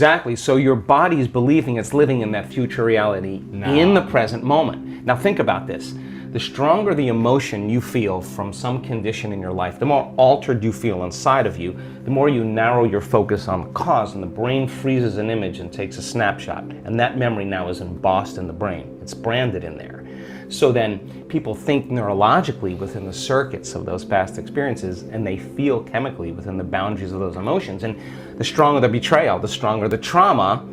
Exactly. So your body is believing it's living in that future reality in the present moment. Now think about this. The stronger the emotion you feel from some condition in your life, the more altered you feel inside of you, the more you narrow your focus on the cause, and the brain freezes an image and takes a snapshot. And that memory now is embossed in the brain. It's branded in there. So then people think neurologically within the circuits of those past experiences, and they feel chemically within the boundaries of those emotions. And the stronger the betrayal, the stronger the trauma,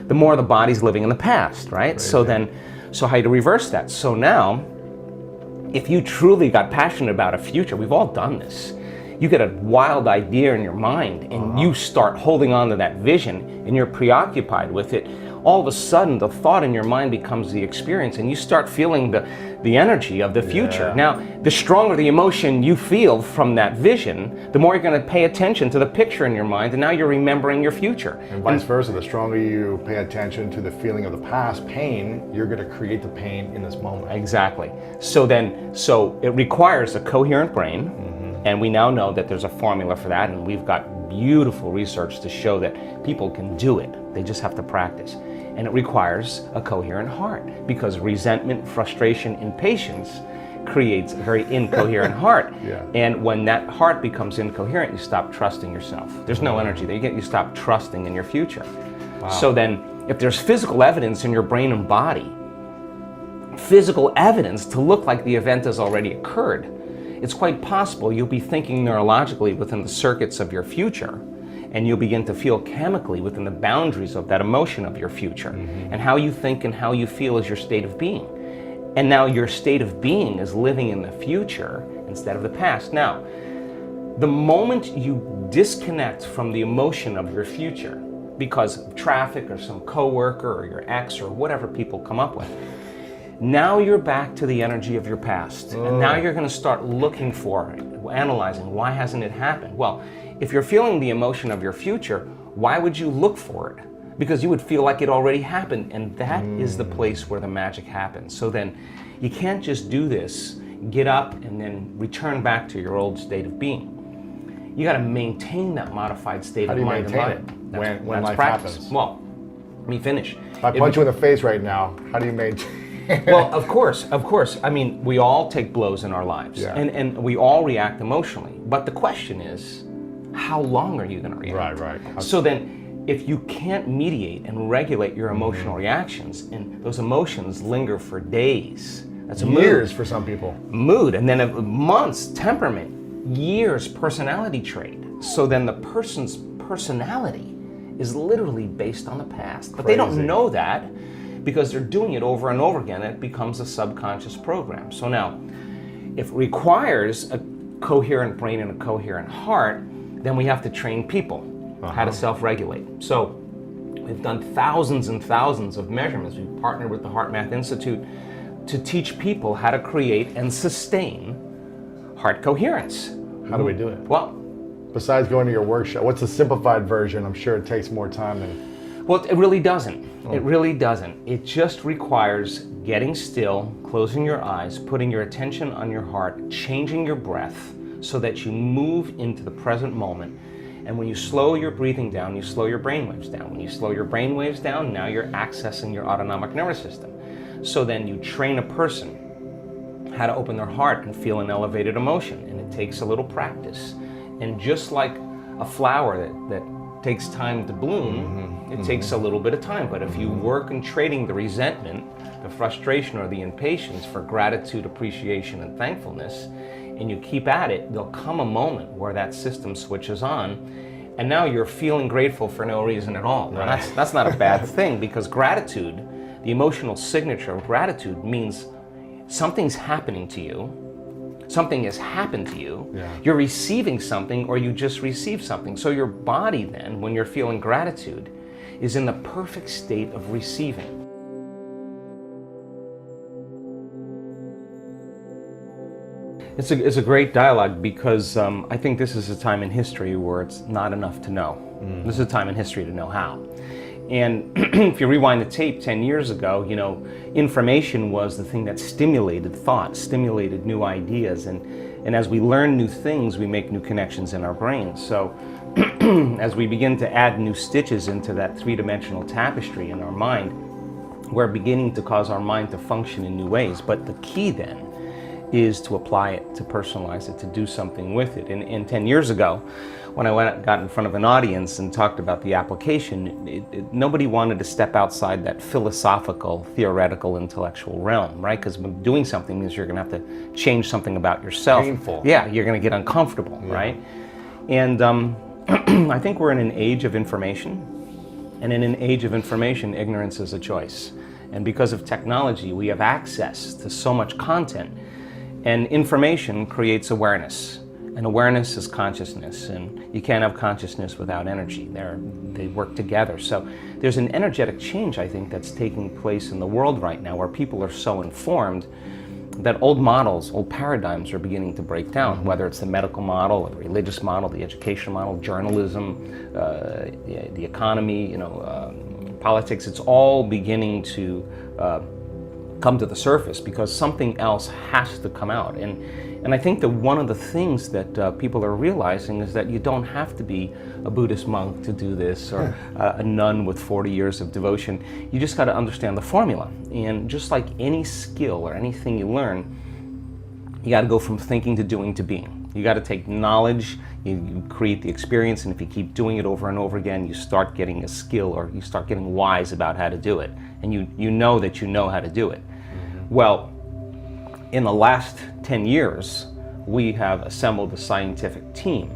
the more the body's living in the past, right? Crazy. So how do you reverse that? So now, if you truly got passionate about a future, we've all done this. You get a wild idea in your mind and you start holding on to that vision and you're preoccupied with it. All of a sudden, the thought in your mind becomes the experience and you start feeling the energy of the future. Yeah. Now, the stronger the emotion you feel from that vision, the more you're going to pay attention to the picture in your mind, and now you're remembering your future. And vice versa, the stronger you pay attention to the feeling of the past pain, you're going to create the pain in this moment. Exactly. So it requires a coherent brain, and we now know that there's a formula for that, and we've got beautiful research to show that people can do it. They just have to practice. And it requires a coherent heart, because resentment, frustration, impatience creates a very incoherent heart. Yeah. And when that heart becomes incoherent, you stop trusting yourself. There's no energy there. You stop trusting in your future. Wow. So then, if there's physical evidence in your brain and body, physical evidence to look like the event has already occurred, it's quite possible you'll be thinking neurologically within the circuits of your future, and you'll begin to feel chemically within the boundaries of that emotion of your future. And how you think and how you feel is your state of being. And now your state of being is living in the future instead of the past. Now, the moment you disconnect from the emotion of your future because of traffic or some coworker or your ex or whatever people come up with, now you're back to the energy of your past. And now you're going to start looking for it, analyzing, why hasn't it happened? Well, if you're feeling the emotion of your future, why would you look for it? Because you would feel like it already happened, and that is the place where the magic happens. So then you can't just do this, get up, and then return back to your old state of being. You got to maintain that modified state of mind and body. How do you maintain it when life practice. happens? Well, let me finish. If I punch you in the face right now, how do you maintain? Well, of course. I mean, we all take blows in our lives, Yeah. and we all react emotionally. But the question is, how long are you going to react? Right. So then, if you can't mediate and regulate your emotional reactions, and those emotions linger for days, that's a years mood. for some people. Mood, and then months, temperament, years, personality trait. So then the person's personality is literally based on the past. But they don't Crazy. know that, because they're doing it over and over again, and it becomes a subconscious program. So now, if it requires a coherent brain and a coherent heart, then we have to train people how to self-regulate. So we've done thousands and thousands of measurements. We've partnered with the Heart Math Institute to teach people how to create and sustain heart coherence. How do we do it? Well, Besides going to your workshop, what's the simplified version? I'm sure it takes more time than... Well, it really doesn't. It really doesn't. It just requires getting still, closing your eyes, putting your attention on your heart, changing your breath so that you move into the present moment. And when you slow your breathing down, you slow your brainwaves down. When you slow your brainwaves down, now you're accessing your autonomic nervous system. So then you train a person how to open their heart and feel an elevated emotion. And it takes a little practice. And just like a flower that takes time to bloom, it takes a little bit of time. But if you work in trading the resentment, the frustration, or the impatience for gratitude, appreciation, and thankfulness, and you keep at it, there'll come a moment where that system switches on, and now you're feeling grateful for no reason at all. Now, that's not a bad thing, because gratitude, the emotional signature of gratitude, means something's happening to you. Something has happened to you, you're receiving something, or you just received something. So your body then, when you're feeling gratitude, is in the perfect state of receiving. It's a great dialogue, because I think this is a time in history where it's not enough to know. This is a time in history to know how. And if you rewind the tape 10 years ago, you know, information was the thing that stimulated thought, stimulated new ideas. And as we learn new things, we make new connections in our brains. So as we begin to add new stitches into that three-dimensional tapestry in our mind, we're beginning to cause our mind to function in new ways. But the key then is to apply it, to personalize it, to do something with it. And 10 years ago, when I got in front of an audience and talked about the application, nobody wanted to step outside that philosophical, theoretical, intellectual realm, right? Because doing something means you're going to have to change something about yourself. Painful. Yeah, you're going to get uncomfortable, right? And I think we're in an age of information. And in an age of information, ignorance is a choice. And because of technology, we have access to so much content. And information creates awareness. And awareness is consciousness. And you can't have consciousness without energy. They work together. So there's an energetic change, I think, that's taking place in the world right now, where people are so informed that old models, old paradigms are beginning to break down, whether it's the medical model, or the religious model, the education model, journalism, the economy, politics. It's all beginning to come to the surface because something else has to come out. And I think that one of the things that people are realizing is that you don't have to be a Buddhist monk to do this, or a nun with 40 years of devotion. You just got to understand the formula. And just like any skill or anything you learn, you got to go from thinking to doing to being. You got to take knowledge, you create the experience, and if you keep doing it over and over again, you start getting a skill, or you start getting wise about how to do it. And you know that you know how to do it. Well, in the last 10 years, we have assembled a scientific team.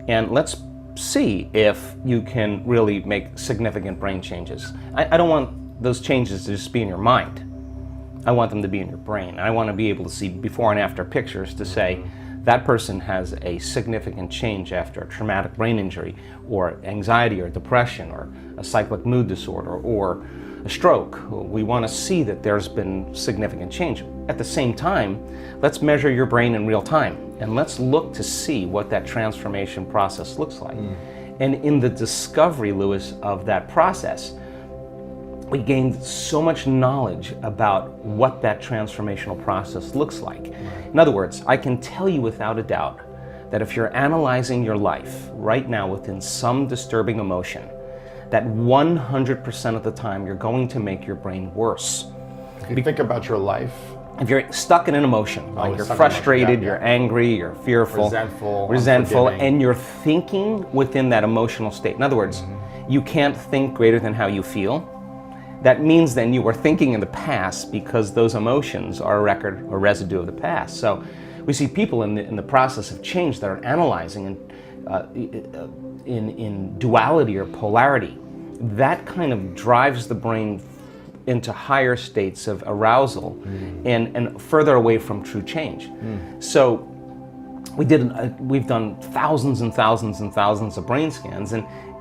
And let's see if you can really make significant brain changes. I don't want those changes to just be in your mind. I want them to be in your brain. I want to be able to see before and after pictures to say, that person has a significant change after a traumatic brain injury, or anxiety, or depression, or a cyclic mood disorder, or a stroke. We want to see that there's been significant change. At the same time, let's measure your brain in real time, and let's look to see what that transformation process looks like. And in the discovery, Louis, of that process, we gained so much knowledge about what that transformational process looks like. In other words, I can tell you without a doubt that if you're analyzing your life right now within some disturbing emotion, that 100% of the time you're going to make your brain worse. If you think about your life, if you're stuck in an emotion, like you're frustrated, you're angry, you're fearful, resentful, and you're thinking within that emotional state. In other words, you can't think greater than how you feel. That means then you were thinking in the past, because those emotions are a record or residue of the past. So we see people in the process of change that are analyzing in duality or polarity. That kind of drives the brain into higher states of arousal and further away from true change. So we've done thousands and thousands and thousands of brain scans,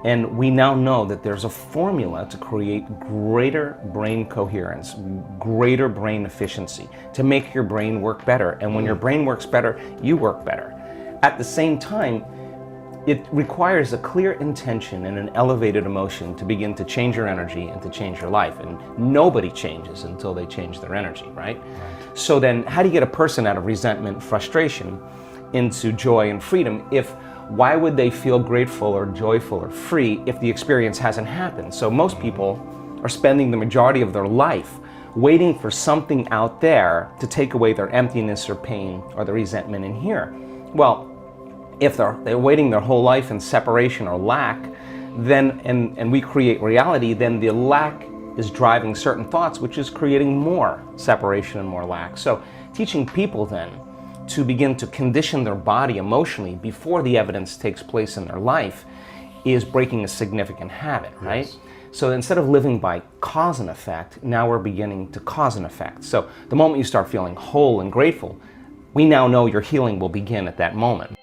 and we now know that there's a formula to create greater brain coherence, greater brain efficiency, to make your brain work better. And when your brain works better, you work better. At the same time, it requires a clear intention and an elevated emotion to begin to change your energy and to change your life. And nobody changes until they change their energy, right? So then how do you get a person out of resentment, frustration, into joy and freedom? Why would they feel grateful or joyful or free if the experience hasn't happened? So most people are spending the majority of their life waiting for something out there to take away their emptiness or pain or the resentment in here. Well, if they're waiting their whole life in separation or lack, then and we create reality, then the lack is driving certain thoughts, which is creating more separation and more lack. So teaching people then to begin to condition their body emotionally before the evidence takes place in their life is breaking a significant habit, right? Yes. So instead of living by cause and effect, now we're beginning to cause and effect. So the moment you start feeling whole and grateful, we now know your healing will begin at that moment.